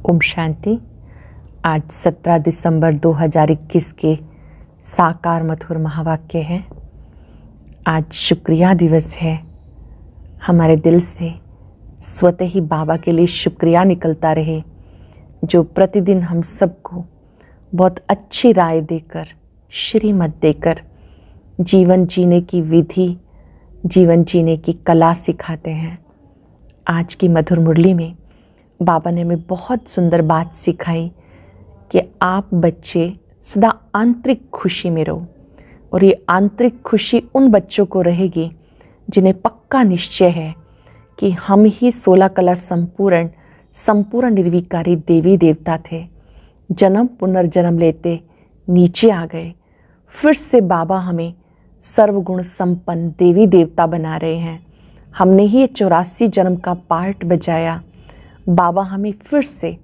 ओम शांति। आज 17 दिसंबर 2021 के साकार मधुर महावाक्य हैं। आज शुक्रिया दिवस है। हमारे दिल से स्वतः ही बाबा के लिए शुक्रिया निकलता रहे, जो प्रतिदिन हम सबको बहुत अच्छी राय देकर, श्रीमत देकर जीवन जीने की विधि, जीवन जीने की कला सिखाते हैं। आज की मधुर मुरली में बाबा ने हमें बहुत सुंदर बात सिखाई कि आप बच्चे सदा आंतरिक खुशी में रहो, और ये आंतरिक खुशी उन बच्चों को रहेगी जिन्हें पक्का निश्चय है कि हम ही 16 कला संपूर्ण निर्विकारी देवी देवता थे। जन्म पुनर्जन्म लेते नीचे आ गए, फिर से बाबा हमें सर्वगुण संपन्न देवी देवता बना रहे हैं। हमने ही ये 84 जन्म का पार्ट बजाया। बाबा हमें फिर से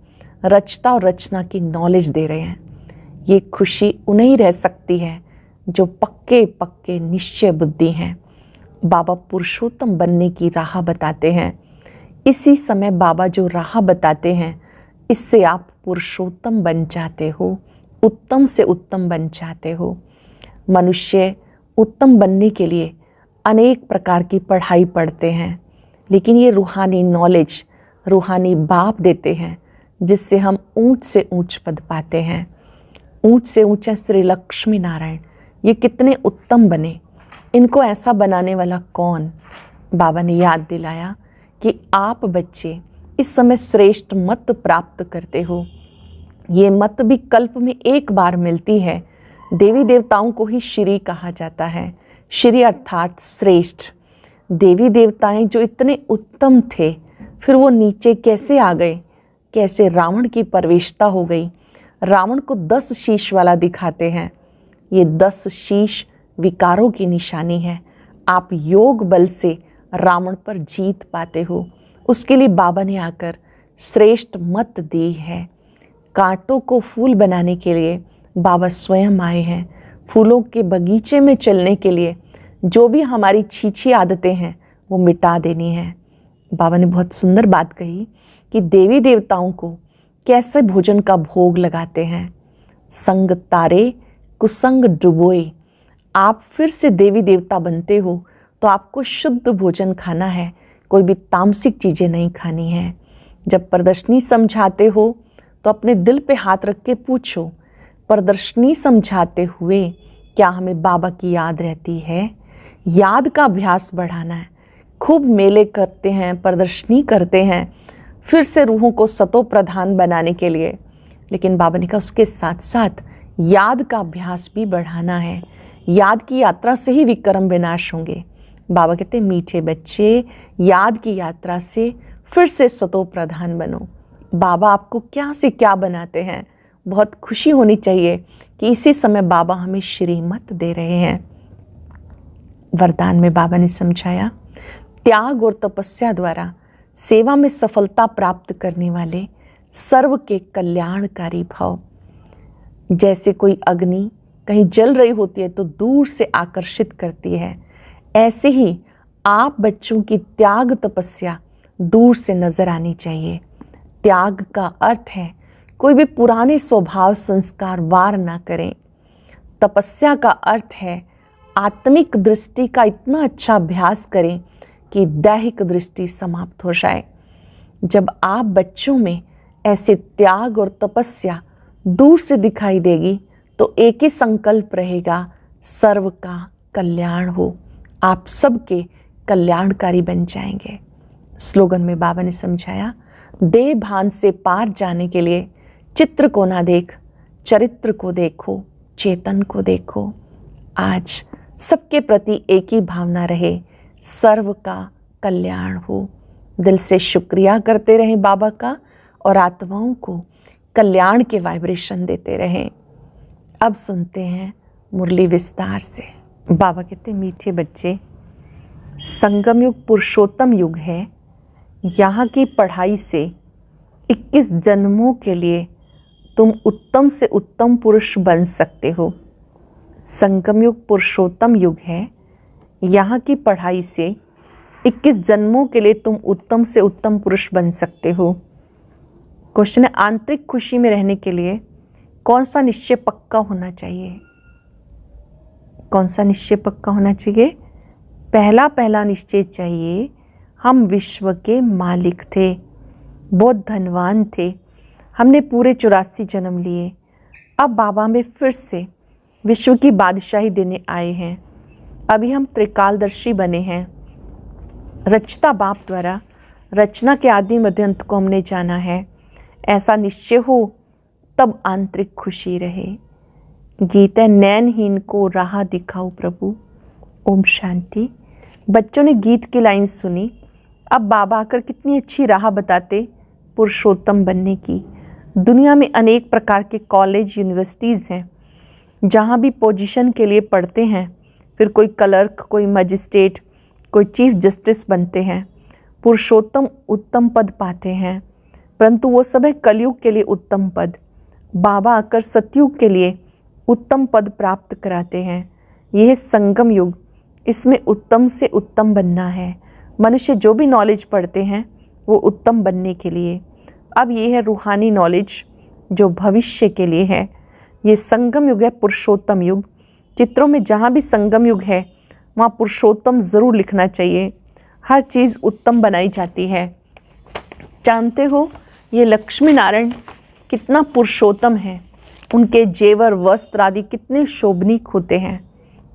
रचता और रचना की नॉलेज दे रहे हैं। ये खुशी उन्हें ही रह सकती है जो पक्के पक्के निश्चय बुद्धि हैं। बाबा पुरुषोत्तम बनने की राह बताते हैं। इसी समय बाबा जो राह बताते हैं, इससे आप पुरुषोत्तम बन जाते हो, उत्तम से उत्तम बन जाते हो। मनुष्य उत्तम बनने के लिए अनेक प्रकार की पढ़ाई पढ़ते हैं, लेकिन ये रूहानी नॉलेज रूहानी बाप देते हैं, जिससे हम ऊंच से ऊंच पद पाते हैं। ऊंच से ऊंचा श्री लक्ष्मी नारायण ये कितने उत्तम बने, इनको ऐसा बनाने वाला कौन? बाबा ने याद दिलाया कि आप बच्चे इस समय श्रेष्ठ मत प्राप्त करते हो। ये मत भी कल्प में एक बार मिलती है। देवी देवताओं को ही श्री कहा जाता है। श्री अर्थात श्रेष्ठ। देवी देवताएं जो इतने उत्तम थे, फिर वो नीचे कैसे आ गए? कैसे रावण की प्रवेशता हो गई? रावण को 10 शीश वाला दिखाते हैं। ये 10 शीश विकारों की निशानी है। आप योग बल से रावण पर जीत पाते हो। उसके लिए बाबा ने आकर श्रेष्ठ मत दी है। कांटों को फूल बनाने के लिए बाबा स्वयं आए हैं। फूलों के बगीचे में चलने के लिए जो भी हमारी छीछी आदतें हैं वो मिटा देनी है। बाबा ने बहुत सुंदर बात कही कि देवी देवताओं को कैसे भोजन का भोग लगाते हैं। संग तारे कुसंग डुबोए। आप फिर से देवी देवता बनते हो तो आपको शुद्ध भोजन खाना है, कोई भी तामसिक चीज़ें नहीं खानी है। जब प्रदर्शनी समझाते हो तो अपने दिल पे हाथ रख के पूछो, प्रदर्शनी समझाते हुए क्या हमें बाबा की याद रहती है? याद का अभ्यास बढ़ाना है। खूब मेले करते हैं, प्रदर्शनी करते हैं, फिर से रूहों को सतो प्रधान बनाने के लिए, लेकिन बाबा ने कहा उसके साथ साथ याद का अभ्यास भी बढ़ाना है। याद की यात्रा से ही विक्रम विनाश होंगे। बाबा कहते हैं मीठे बच्चे, याद की यात्रा से फिर से सतो प्रधान बनो। बाबा आपको क्या से क्या बनाते हैं। बहुत खुशी होनी चाहिए कि इसी समय बाबा हमें श्रीमत दे रहे हैं। वरदान में बाबा ने समझाया, त्याग और तपस्या द्वारा सेवा में सफलता प्राप्त करने वाले सर्व के कल्याणकारी भव। जैसे कोई अग्नि कहीं जल रही होती है तो दूर से आकर्षित करती है, ऐसे ही आप बच्चों की त्याग तपस्या दूर से नजर आनी चाहिए। त्याग का अर्थ है कोई भी पुराने स्वभाव संस्कार वार ना करें। तपस्या का अर्थ है आत्मिक दृष्टि का इतना अच्छा अभ्यास करें कि दैहिक दृष्टि समाप्त हो जाए। जब आप बच्चों में ऐसे त्याग और तपस्या दूर से दिखाई देगी तो एक ही संकल्प रहेगा, सर्व का कल्याण हो। आप सबके कल्याणकारी बन जाएंगे। स्लोगन में बाबा ने समझाया, देह भान से पार जाने के लिए चित्र को ना देख, चरित्र को देखो, चेतन को देखो। आज सबके प्रति एक ही भावना रहे, सर्व का कल्याण हो। दिल से शुक्रिया करते रहें बाबा का, और आत्माओं को कल्याण के वाइब्रेशन देते रहें। अब सुनते हैं मुरली विस्तार से। बाबा कहते मीठे बच्चे, संगम युग पुरुषोत्तम युग है। यहाँ की पढ़ाई से 21 जन्मों के लिए तुम उत्तम से उत्तम पुरुष बन सकते हो। संगम युग पुरुषोत्तम युग है। यहाँ की पढ़ाई से 21 जन्मों के लिए तुम उत्तम से उत्तम पुरुष बन सकते हो। क्वेश्चन है, आंतरिक खुशी में रहने के लिए कौन सा निश्चय पक्का होना चाहिए? कौन सा निश्चय पक्का होना चाहिए? पहला निश्चय चाहिए, हम विश्व के मालिक थे, बहुत धनवान थे, हमने पूरे 84 जन्म लिए, अब बाबा हमें फिर से विश्व की बादशाही देने आए हैं। अभी हम त्रिकालदर्शी बने हैं। रचता बाप द्वारा रचना के आदि मध्य अंत को हमने जाना है। ऐसा निश्चय हो तब आंतरिक खुशी रहे। गीत है, नैनहीन को राह दिखाओ प्रभु। ओम शांति। बच्चों ने गीत की लाइन सुनी, अब बाबा आकर कितनी अच्छी राह बताते पुरुषोत्तम बनने की। दुनिया में अनेक प्रकार के कॉलेज यूनिवर्सिटीज़ हैं जहाँ भी पोजीशन के लिए पढ़ते हैं, फिर कोई क्लर्क, कोई मजिस्ट्रेट, कोई चीफ जस्टिस बनते हैं, पुरुषोत्तम उत्तम पद पाते हैं, परंतु वो सब है कलयुग के लिए उत्तम पद। बाबा आकर सतयुग के लिए उत्तम पद प्राप्त कराते हैं। यह है संगम युग, इसमें उत्तम से उत्तम बनना है। मनुष्य जो भी नॉलेज पढ़ते हैं वो उत्तम बनने के लिए। अब ये है रूहानी नॉलेज जो भविष्य के लिए है। ये संगम युग है, पुरुषोत्तम युग। चित्रों में जहाँ भी संगम युग है वहाँ पुरुषोत्तम ज़रूर लिखना चाहिए। हर चीज़ उत्तम बनाई जाती है। जानते हो ये लक्ष्मी नारायण कितना पुरुषोत्तम है, उनके जेवर वस्त्र आदि कितने शोभनीक होते हैं।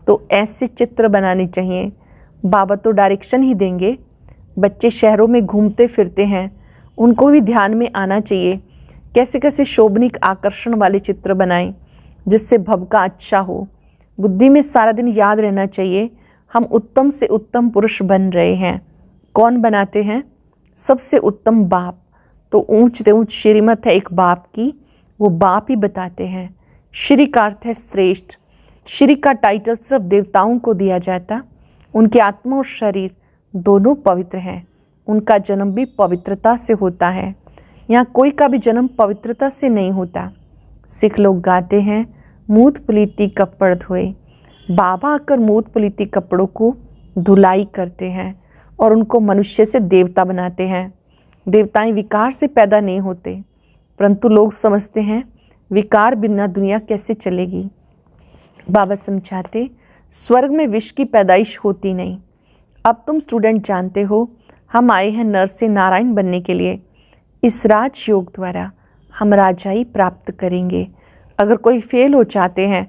तो ऐसे चित्र बनाने चाहिए। बाबा तो डायरेक्शन ही देंगे। बच्चे शहरों में घूमते फिरते हैं, उनको भी ध्यान में आना चाहिए कैसे कैसे शोभनीक आकर्षण वाले चित्र बनाएं जिससे भव का अच्छा हो। बुद्धि में सारा दिन याद रहना चाहिए हम उत्तम से उत्तम पुरुष बन रहे हैं। कौन बनाते हैं? सबसे उत्तम बाप। तो ऊंच से ऊंच श्रीमत है एक बाप की, वो बाप ही बताते हैं। श्री का अर्थ है श्रेष्ठ। श्री का टाइटल सिर्फ देवताओं को दिया जाता। उनकी आत्मा और शरीर दोनों पवित्र हैं। उनका जन्म भी पवित्रता से होता है। यहाँ कोई का भी जन्म पवित्रता से नहीं होता। सिख लोग गाते हैं, मूत पलीती कपड़ धोए। बाबा आकर मूत पलीती कपड़ों को धुलाई करते हैं और उनको मनुष्य से देवता बनाते हैं। देवताएं विकार से पैदा नहीं होते, परंतु लोग समझते हैं विकार बिना दुनिया कैसे चलेगी। बाबा समझाते, स्वर्ग में विष की पैदाइश होती नहीं। अब तुम स्टूडेंट जानते हो हम आए हैं नर से नारायण बनने के लिए। इस राजयोग द्वारा हम राजाई प्राप्त करेंगे। अगर कोई फेल हो जाते हैं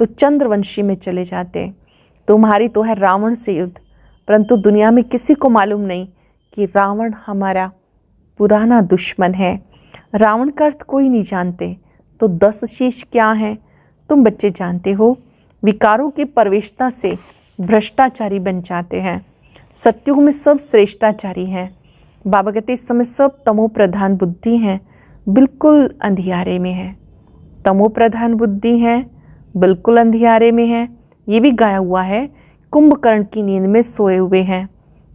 तो चंद्रवंशी में चले जाते। तुम्हारी तो है रावण से युद्ध, परंतु दुनिया में किसी को मालूम नहीं कि रावण हमारा पुराना दुश्मन है। रावण का अर्थ कोई नहीं जानते, तो 10 शीश क्या हैं तुम बच्चे जानते हो। विकारों की प्रवेशता से भ्रष्टाचारी बन जाते हैं। सत्युग में सब श्रेष्ठाचारी हैं। बाबा कहते इस समय सब तमो प्रधान बुद्धि हैं, बिल्कुल अंधियारे में है। तमो प्रधान बुद्धि है, बिल्कुल अंधियारे में है। ये भी गाया हुआ है, कुंभकर्ण की नींद में सोए हुए हैं,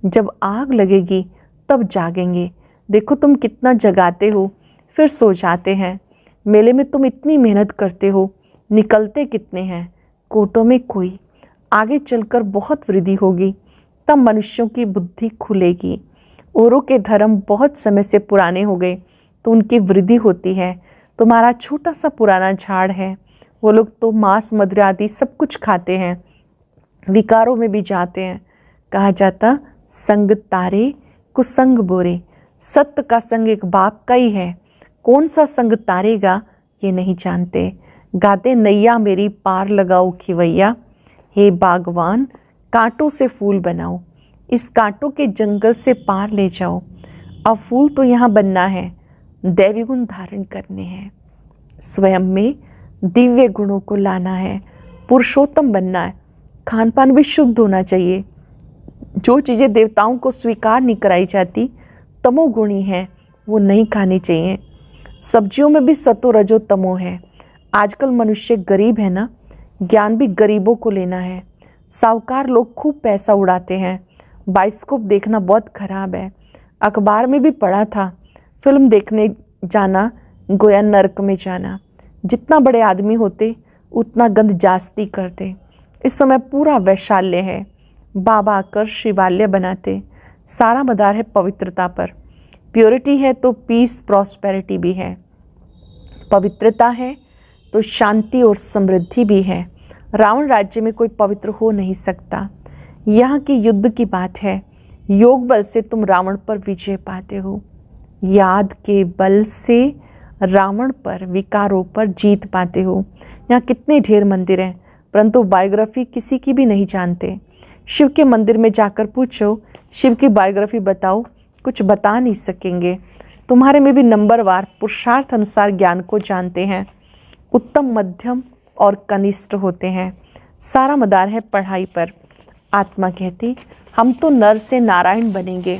जब आग लगेगी तब जागेंगे। देखो तुम कितना जगाते हो फिर सो जाते हैं। मेले में तुम इतनी मेहनत करते हो, निकलते कितने हैं। कोटों में कोई, आगे चलकर बहुत वृद्धि होगी, तब मनुष्यों की बुद्धि खुलेगी। औरों के धर्म बहुत समय से पुराने हो गए तो उनकी वृद्धि होती है। तुम्हारा छोटा सा पुराना झाड़ है, वो लोग तो मांस मदिरा आदि सब कुछ खाते हैं, विकारों में भी जाते हैं। कहा जाता संग तारे कुसंग बोरे। सत्य का संग एक बाप का ही है, कौन सा संग तारेगा ये नहीं जानते। गाते नैया मेरी पार लगाओ खिवैया, हे बागवान कांटों से फूल बनाओ, इस कांटों के जंगल से पार ले जाओ। अब फूल तो यहाँ बनना है, दैवी गुण धारण करने हैं, स्वयं में दिव्य गुणों को लाना है, पुरुषोत्तम बनना है। खान पान भी शुद्ध होना चाहिए। जो चीज़ें देवताओं को स्वीकार नहीं कराई जाती तमोगुणी हैं, वो नहीं खानी चाहिए। सब्जियों में भी सतो रजो तमो है। आजकल मनुष्य गरीब है ना, ज्ञान भी गरीबों को लेना है। साहूकार लोग खूब पैसा उड़ाते हैं। बाइस्कोप देखना बहुत खराब है। अखबार में भी पढ़ा था, फिल्म देखने जाना गोया नरक में जाना। जितना बड़े आदमी होते उतना गंध जास्ती करते। इस समय पूरा वैशाल्य है। बाबा आकर शिवालय बनाते। सारा मदार है पवित्रता पर। प्योरिटी है तो पीस प्रॉस्पेरिटी भी है, पवित्रता है तो शांति और समृद्धि भी है। रावण राज्य में कोई पवित्र हो नहीं सकता। यहाँ की युद्ध की बात है। योग बल से तुम रावण पर विजय पाते हो, याद के बल से रावण पर, विकारों पर जीत पाते हो। यहाँ कितने ढेर मंदिर हैं, परंतु बायोग्राफी किसी की भी नहीं जानते। शिव के मंदिर में जाकर पूछो शिव की बायोग्राफी बताओ, कुछ बता नहीं सकेंगे। तुम्हारे में भी नंबरवार पुरुषार्थ अनुसार ज्ञान को जानते हैं। उत्तम, मध्यम और कनिष्ठ होते हैं। सारा मदार है पढ़ाई पर। आत्मा कहती हम तो नर से नारायण बनेंगे।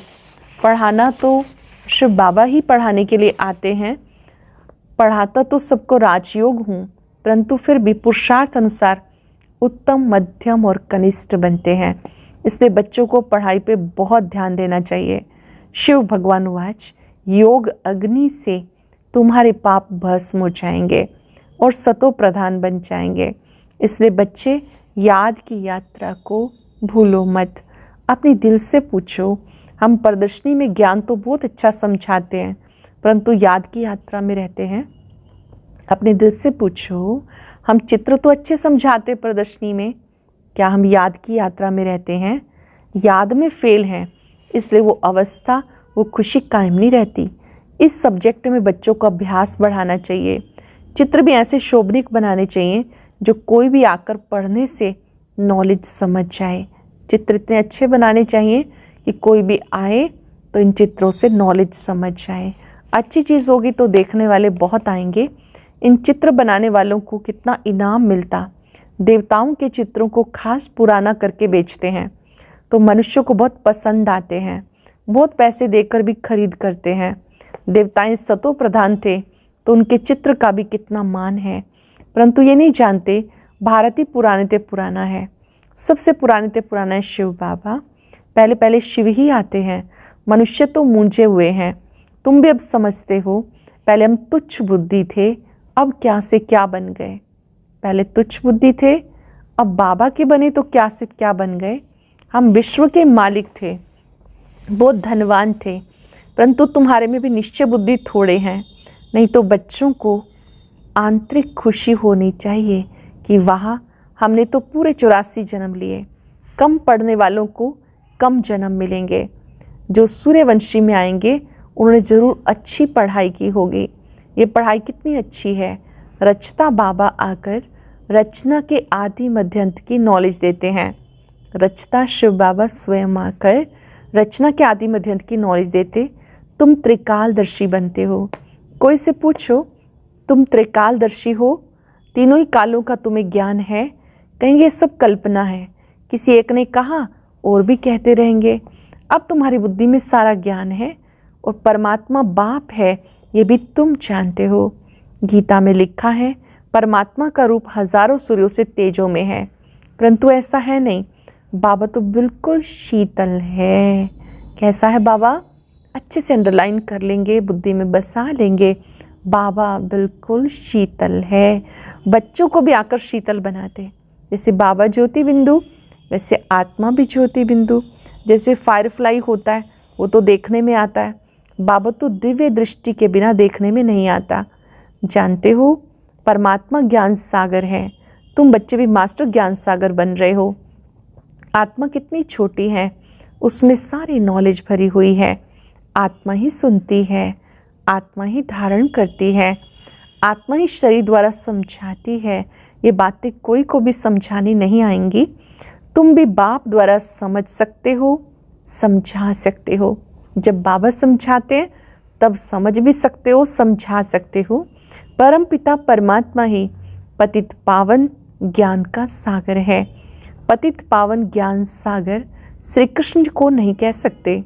पढ़ाना तो शिव बाबा ही पढ़ाने के लिए आते हैं। पढ़ाता तो सबको राजयोग हूँ, परंतु फिर भी पुरुषार्थ अनुसार उत्तम, मध्यम और कनिष्ठ बनते हैं। इसलिए बच्चों को पढ़ाई पे बहुत ध्यान देना चाहिए। शिव भगवान वाच, योग अग्नि से तुम्हारे पाप भस्म हो जाएंगे और सतो प्रधान बन जाएंगे। इसलिए बच्चे याद की यात्रा को भूलो मत। अपने दिल से पूछो, हम प्रदर्शनी में ज्ञान तो बहुत अच्छा समझाते हैं, परंतु याद की यात्रा में रहते हैं। अपने दिल से पूछो, हम चित्र तो अच्छे समझाते प्रदर्शनी में, क्या हम याद की यात्रा में रहते हैं? याद में फेल हैं, इसलिए वो अवस्था, वो खुशी कायम नहीं रहती। इस सब्जेक्ट में बच्चों को अभ्यास बढ़ाना चाहिए। चित्र भी ऐसे शोभनीक बनाने चाहिए जो कोई भी आकर पढ़ने से नॉलेज समझ जाए। चित्र इतने अच्छे बनाने चाहिए कि कोई भी आए तो इन चित्रों से नॉलेज समझ जाए। अच्छी चीज़ होगी तो देखने वाले बहुत आएंगे। इन चित्र बनाने वालों को कितना इनाम मिलता। देवताओं के चित्रों को खास पुराना करके बेचते हैं तो मनुष्यों को बहुत पसंद आते हैं, बहुत पैसे देकर भी खरीद करते हैं। देवताएं सतो प्रधान थे तो उनके चित्र का भी कितना मान है, परंतु ये नहीं जानते भारत ही पुराने ते पुराना है। सबसे पुराने ते पुराना है शिव बाबा। पहले पहले शिव ही आते हैं। मनुष्य तो मूंझे हुए हैं। तुम भी अब समझते हो, पहले हम तुच्छ बुद्धि थे, अब क्या से क्या बन गए। पहले तुच्छ बुद्धि थे, अब बाबा के बने तो क्या से क्या बन गए। हम विश्व के मालिक थे, बहुत धनवान थे, परंतु तुम्हारे में भी निश्चय बुद्धि थोड़े हैं। नहीं तो बच्चों को आंतरिक खुशी होनी चाहिए कि वाह, हमने तो पूरे 84 जन्म लिए। कम पढ़ने वालों को कम जन्म मिलेंगे। जो सूर्यवंशी में आएंगे उन्होंने ज़रूर अच्छी पढ़ाई की होगी। ये पढ़ाई कितनी अच्छी है। रचता बाबा आकर रचना के आदि मध्यंत की नॉलेज देते हैं। रचता शिव बाबा स्वयं आकर रचना के आदि मध्यंत की नॉलेज देते। तुम त्रिकालदर्शी बनते हो। कोई से पूछो, तुम त्रिकालदर्शी हो, तीनों ही कालों का तुम्हें ज्ञान है? कहेंगे सब कल्पना है। किसी एक ने कहा और भी कहते रहेंगे। अब तुम्हारी बुद्धि में सारा ज्ञान है और परमात्मा बाप है, ये भी तुम जानते हो। गीता में लिखा है परमात्मा का रूप हजारों सूर्यों से तेजों में है, परंतु ऐसा है नहीं। बाबा तो बिल्कुल शीतल है। कैसा है बाबा? अच्छे से अंडरलाइन कर लेंगे, बुद्धि में बसा लेंगे। बाबा बिल्कुल शीतल है। बच्चों को भी आकर शीतल बनाते। जैसे बाबा ज्योति बिंदु, वैसे आत्मा भी ज्योति बिंदु। जैसे फायरफ्लाई होता है वो तो देखने में आता है, बाबा तो दिव्य दृष्टि के बिना देखने में नहीं आता। जानते हो परमात्मा ज्ञान सागर है, तुम बच्चे भी मास्टर ज्ञान सागर बन रहे हो। आत्मा कितनी छोटी है, उसमें सारी नॉलेज भरी हुई है। आत्मा ही सुनती है, आत्मा ही धारण करती है, आत्मा ही शरीर द्वारा समझाती है। ये बातें कोई को भी समझानी नहीं आएंगी। तुम भी बाप द्वारा समझ सकते हो, समझा सकते हो। जब बाबा समझाते हैं तब समझ भी सकते हो, समझा सकते हो। परम पिता परमात्मा ही पतित पावन ज्ञान का सागर है। पतित पावन ज्ञान सागर श्री कृष्ण को नहीं कह सकते,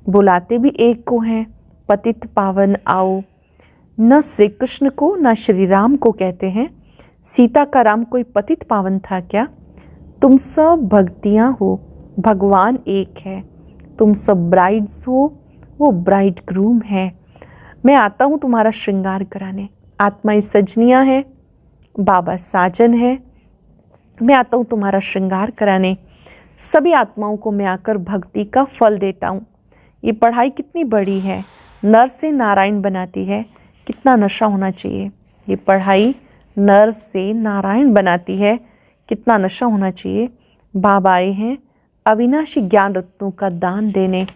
बुलाते भी एक को हैं, पतित पावन आओ। न श्री कृष्ण को न श्री राम को कहते हैं। सीता का राम कोई पतित पावन था क्या? तुम सब भक्तियाँ हो, भगवान एक है। तुम सब ब्राइड्स हो, वो ब्राइड ग्रूम है। मैं आता हूँ तुम्हारा श्रृंगार कराने। आत्माएं सजनियाँ हैं, बाबा साजन है। मैं आता हूँ तुम्हारा श्रृंगार कराने। सभी आत्माओं को मैं आकर भक्ति का फल देता हूँ। ये पढ़ाई कितनी बड़ी है। नर से नारायण बनाती है, कितना नशा होना चाहिए। ये पढ़ाई नर से नारायण बनाती है, कितना नशा होना चाहिए। बाबा आए हैं अविनाशी ज्ञान रत्नों का दान देने।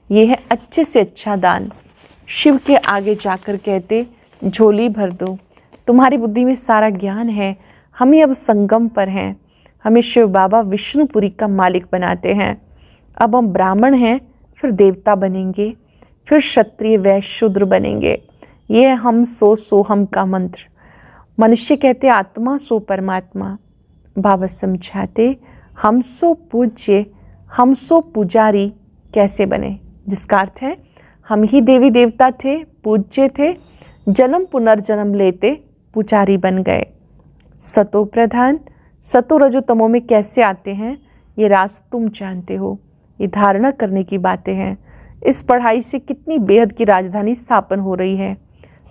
ये है अच्छे से अच्छा दान। शिव के आगे जाकर कहते झोली भर दो, तुम्हारी बुद्धि में सारा ज्ञान है। हम ही अब संगम पर हैं। हमें शिव बाबा विष्णुपुरी का मालिक बनाते हैं। अब हम ब्राह्मण हैं, फिर देवता बनेंगे, फिर क्षत्रिय वैश्य शूद्र बनेंगे। ये हम सो सोहम का मंत्र। मनुष्य कहते आत्मा सो परमात्मा। बाबा समझाते हम सो पूज्य, हम सो पुजारी कैसे बने, जिसका अर्थ है हम ही देवी देवता थे, पूज्य थे, जन्म पुनर्जन्म लेते पुजारी बन गए। सतो प्रधान, सतो रजो तमो में कैसे आते हैं, ये राज तुम जानते हो। ये धारणा करने की बातें हैं। इस पढ़ाई से कितनी बेहद की राजधानी स्थापन हो रही है।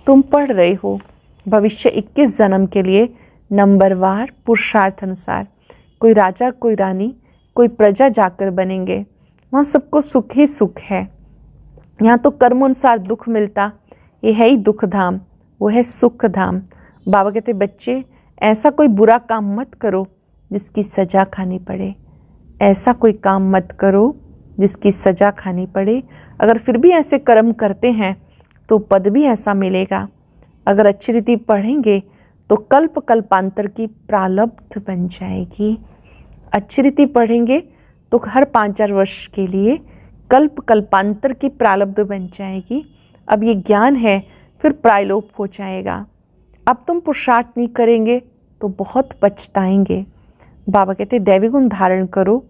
तुम पढ़ रहे हो भविष्य 21 जन्म के लिए नंबरवार पुरुषार्थ अनुसार। कोई राजा, कोई रानी, कोई प्रजा जाकर बनेंगे। वहाँ सबको सुख ही सुख है। यहाँ तो कर्म अनुसार दुख मिलता, ये है ही दुख धाम, वो है सुख धाम। बाबा कहते बच्चे ऐसा कोई बुरा काम मत करो जिसकी सजा खानी पड़े। ऐसा कोई काम मत करो जिसकी सजा खानी पड़े। अगर फिर भी ऐसे कर्म करते हैं तो पद भी ऐसा मिलेगा। अगर अच्छी रीति पढ़ेंगे तो कल्प कल्पांतर की प्रारब्ध बन जाएगी। अच्छी रीति पढ़ेंगे तो हर 5-4 वर्ष के लिए कल्प कल्पांतर की प्रारब्ध बन जाएगी। अब ये ज्ञान है, फिर प्रायलोप हो जाएगा। अब तुम पुरुषार्थ नहीं करेंगे तो बहुत पछताएंगे। बाबा कहते दैवी गुण धारण करो,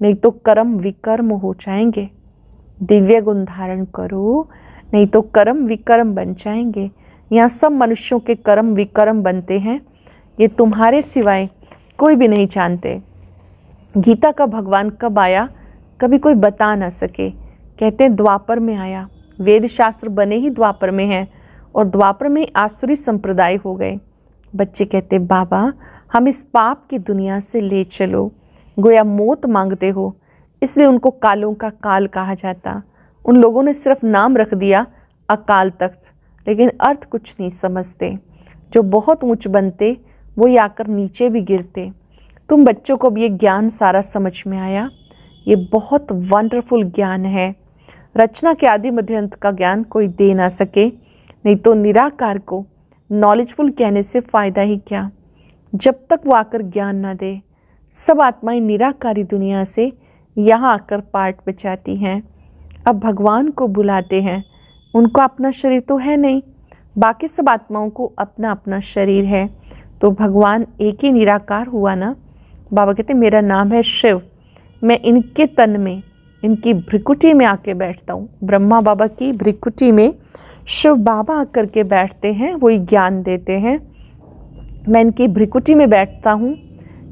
नहीं तो कर्म विकर्म हो जाएंगे। दिव्य गुण धारण करो, नहीं तो कर्म विकर्म बन जाएंगे। यहाँ सब मनुष्यों के कर्म विकर्म बनते हैं, ये तुम्हारे सिवाय कोई भी नहीं जानते। गीता का भगवान कब आया कभी कोई बता ना सके। कहते हैं द्वापर में आया। वेद शास्त्र बने ही द्वापर में हैं और द्वापर में आसुरी संप्रदाय हो गए। बच्चे कहते बाबा हम इस पाप की दुनिया से ले चलो। गोया मौत मांगते हो, इसलिए उनको कालों का काल कहा जाता। उन लोगों ने सिर्फ नाम रख दिया अकाल तख्त, लेकिन अर्थ कुछ नहीं समझते। जो बहुत ऊंच बनते वो आकर नीचे भी गिरते। तुम बच्चों को अब ये ज्ञान सारा समझ में आया। ये बहुत वंडरफुल ज्ञान है। रचना के आदि मध्य अंत का ज्ञान कोई दे ना सके, नहीं तो निराकार को नॉलेजफुल कहने से फ़ायदा ही क्या, जब तक वो आकर ज्ञान ना दे। सब आत्माएं निराकारी दुनिया से यहाँ आकर पाठ बचाती हैं। अब भगवान को बुलाते हैं। उनको अपना शरीर तो है नहीं, बाकी सब आत्माओं को अपना अपना शरीर है, तो भगवान एक ही निराकार हुआ ना। बाबा कहते मेरा नाम है शिव, मैं इनके तन में, इनकी भ्रिकुटी में आके बैठता हूँ। ब्रह्मा बाबा की भ्रिकुटी में शिव बाबा आकर के बैठते हैं, वही ज्ञान देते हैं। मैं इनकी भ्रिकुटी में बैठता हूँ।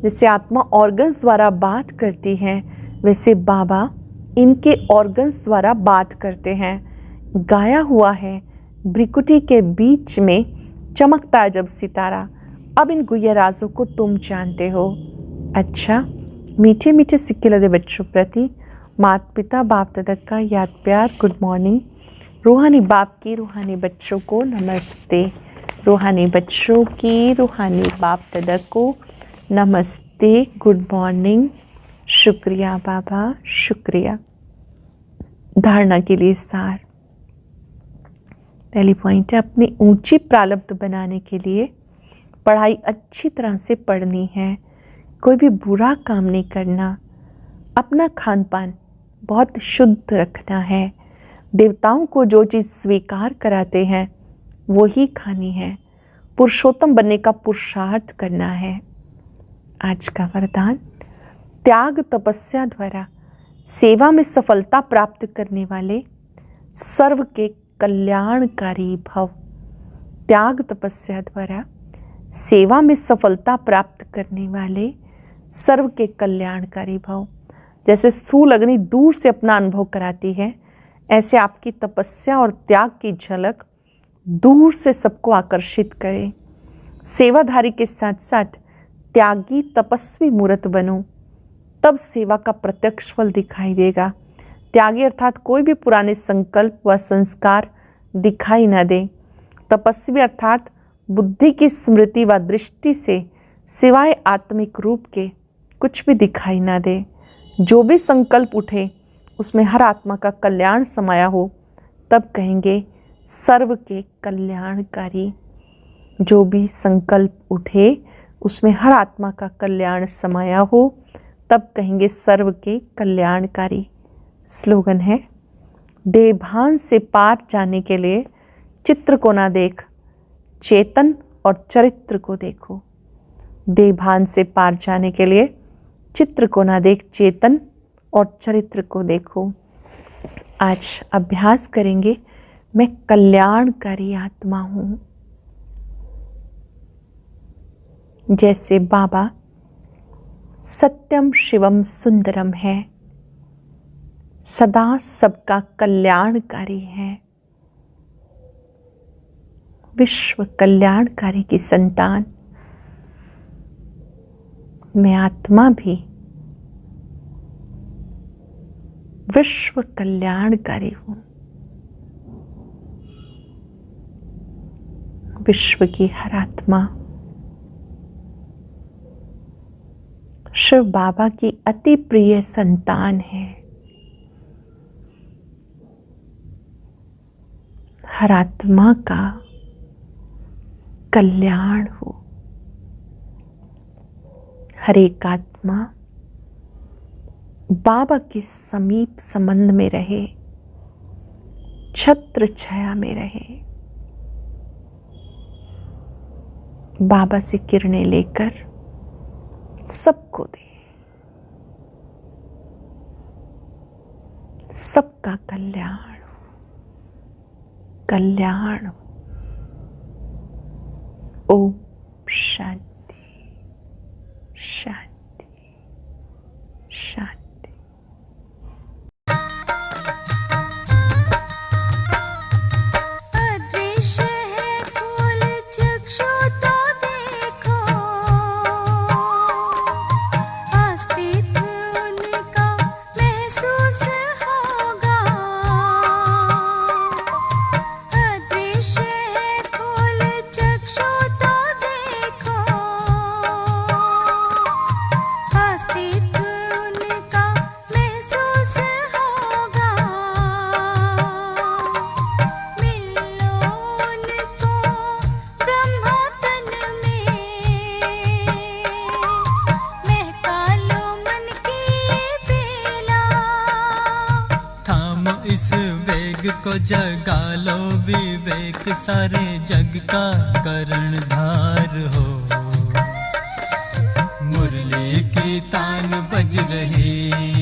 जैसे आत्मा ऑर्गन्स द्वारा बात करती है, वैसे बाबा इनके ऑर्गन्स द्वारा बात करते हैं। गाया हुआ है भ्रिकुटी के बीच में चमकता है जब सितारा। अब इन गुह्य राजों को तुम जानते हो। अच्छा, मीठे मीठे सिक्के लदे बच्चों प्रति माता पिता बाप दादा का याद प्यार गुड मॉर्निंग। रूहानी बाप की रूहानी बच्चों को नमस्ते। रूहानी बच्चों की रूहानी बाप दादा को नमस्ते, गुड मॉर्निंग। शुक्रिया बाबा, शुक्रिया। धारणा के लिए सार। पहली पॉइंट है अपनी ऊंची प्रारब्ध बनाने के लिए पढ़ाई अच्छी तरह से पढ़नी है। कोई भी बुरा काम नहीं करना। अपना खान पान बहुत शुद्ध रखना है। देवताओं को जो चीज़ स्वीकार कराते हैं वो ही खानी है। पुरुषोत्तम बनने का पुरुषार्थ करना है। आज का वरदान, त्याग तपस्या द्वारा सेवा में सफलता प्राप्त करने वाले सर्व के कल्याणकारी भव। त्याग तपस्या द्वारा सेवा में सफलता प्राप्त करने वाले सर्व के कल्याणकारी भव। जैसे स्थूल अग्नि दूर से अपना अनुभव कराती है, ऐसे आपकी तपस्या और त्याग की झलक दूर से सबको आकर्षित करे। सेवाधारी के साथ साथ त्यागी तपस्वी मूर्त बनो, तब सेवा का प्रत्यक्ष फल दिखाई देगा। त्यागी अर्थात कोई भी पुराने संकल्प व संस्कार दिखाई न दे। तपस्वी अर्थात बुद्धि की स्मृति व दृष्टि से सिवाय आत्मिक रूप के कुछ भी दिखाई न दे। जो भी संकल्प उठे उसमें हर आत्मा का कल्याण समाया हो, तब कहेंगे सर्व के कल्याणकारी। जो भी संकल्प उठे उसमें हर आत्मा का कल्याण समाया हो, तब कहेंगे सर्व के कल्याणकारी। स्लोगन है, देभान से पार जाने के लिए चित्र को ना देख, चेतन और चरित्र को देखो। देभान से पार जाने के लिए चित्र को ना देख, चेतन और चरित्र को देखो। आज अभ्यास करेंगे, मैं कल्याणकारी आत्मा हूँ। जैसे बाबा सत्यम शिवम सुंदरम है, सदा सबका कल्याणकारी है। विश्व कल्याणकारी की संतान मैं आत्मा भी विश्व कल्याणकारी हूँ। विश्व की हर आत्मा शिव बाबा की अति प्रिय संतान है। हर आत्मा का कल्याण हो। हर एक आत्मा बाबा के समीप संबंध में रहे, छत्र छाया में रहे। बाबा से किरणें लेकर सबको दे। सबका कल्याण कल्याण। ओम शांति शांति शांति। जगा लो विवेक, सारे जग का कर्णधार हो। मुरली की तान बज रही,